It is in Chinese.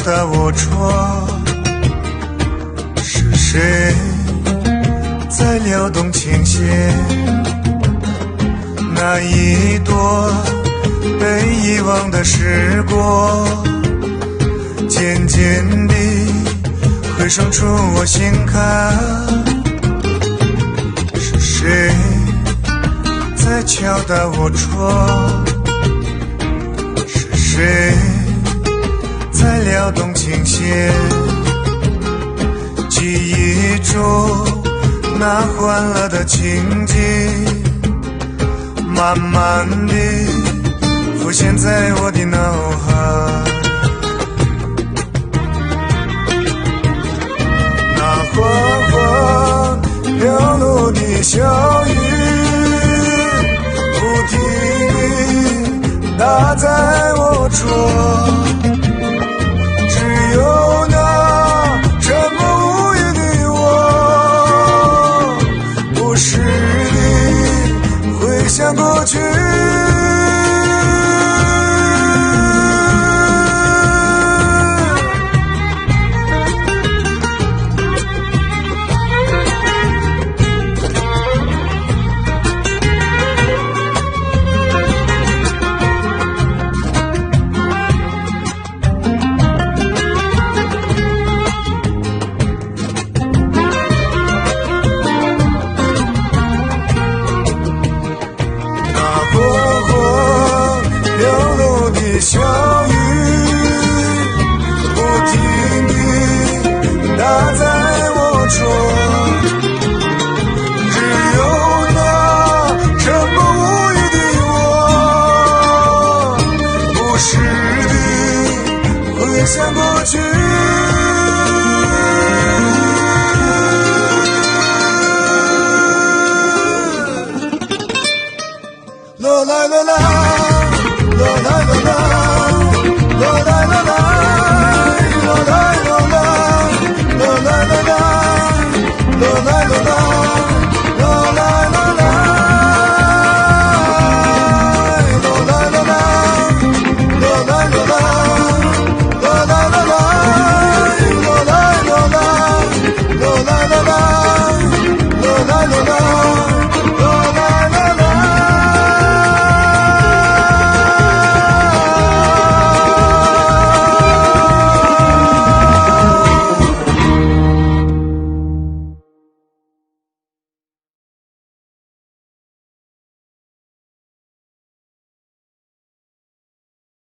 打我窗，是谁在撩动琴弦？那一朵被遗忘的时光，渐渐地回生出我心坎。是谁在敲打我窗？是谁在撩动琴弦？记忆中那欢乐的情景，慢慢地浮现在我的脑海。那缓缓飘落的小雨，不停地打在我窗，只有那沉默无语的我，不时地回想过去。小雨不停地打在我窗，只有那沉默无语的我，不时地回想过去。啦啦啦啦。